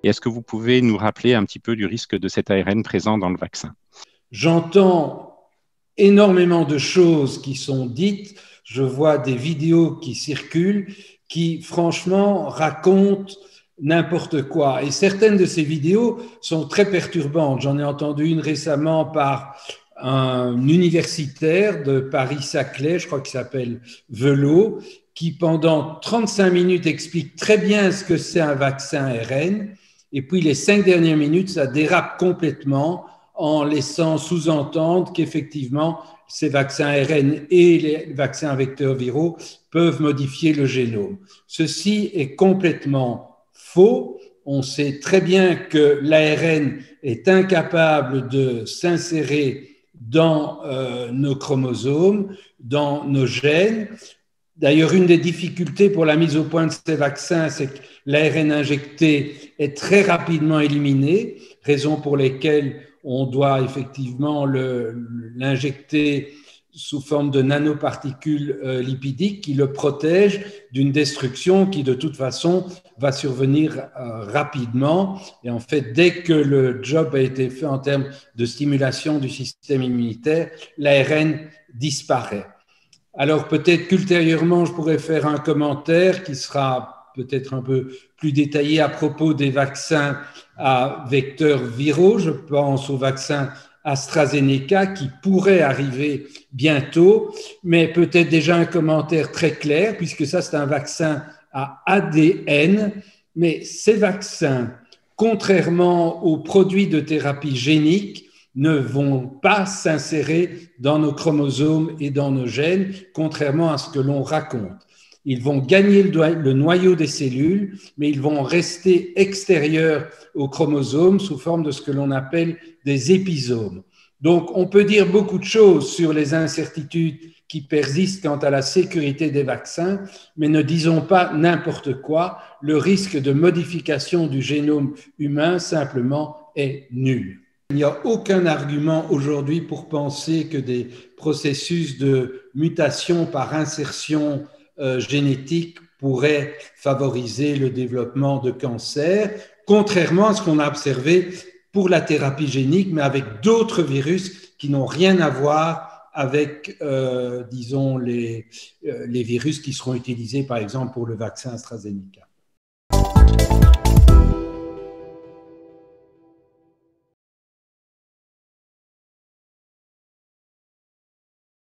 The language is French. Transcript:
Et est-ce que vous pouvez nous rappeler un petit peu du risque de cet ARN présent dans le vaccin? J'entends énormément de choses qui sont dites. Je vois des vidéos qui circulent qui, franchement, racontent n'importe quoi. Et certaines de ces vidéos sont très perturbantes. J'en ai entendu une récemment par un universitaire de Paris-Saclay, je crois qu'il s'appelle Velot, qui pendant 35 minutes explique très bien ce que c'est un vaccin ARN. Et puis les 5 dernières minutes, ça dérape complètement en laissant sous-entendre qu'effectivement, ces vaccins ARN et les vaccins vecteurs viraux peuvent modifier le génome. Ceci est complètement faux. On sait très bien que l'ARN est incapable de s'insérer dans nos chromosomes, dans nos gènes. D'ailleurs, une des difficultés pour la mise au point de ces vaccins, c'est que l'ARN injecté est très rapidement éliminé, raison pour laquelle on doit effectivement l'injecter sous forme de nanoparticules lipidiques qui le protègent d'une destruction qui de toute façon va survenir rapidement. Et en fait, dès que le job a été fait en termes de stimulation du système immunitaire, l'ARN disparaît. Alors peut-être qu'ultérieurement, je pourrais faire un commentaire qui sera peut-être un peu plus détaillé à propos des vaccins à vecteurs viraux. Je pense au vaccin AstraZeneca qui pourrait arriver bientôt, mais peut-être déjà un commentaire très clair, puisque ça c'est un vaccin à ADN, mais ces vaccins, contrairement aux produits de thérapie génique, ne vont pas s'insérer dans nos chromosomes et dans nos gènes, contrairement à ce que l'on raconte. Ils vont gagner le noyau des cellules, mais ils vont rester extérieurs aux chromosomes sous forme de ce que l'on appelle des épisomes. Donc, on peut dire beaucoup de choses sur les incertitudes qui persistent quant à la sécurité des vaccins, mais ne disons pas n'importe quoi. Le risque de modification du génome humain, simplement, est nul. Il n'y a aucun argument aujourd'hui pour penser que des processus de mutation par insertion génétique pourraient favoriser le développement de cancer, contrairement à ce qu'on a observé pour la thérapie génique, mais avec d'autres virus qui n'ont rien à voir avec, disons, les virus qui seront utilisés, par exemple, pour le vaccin AstraZeneca.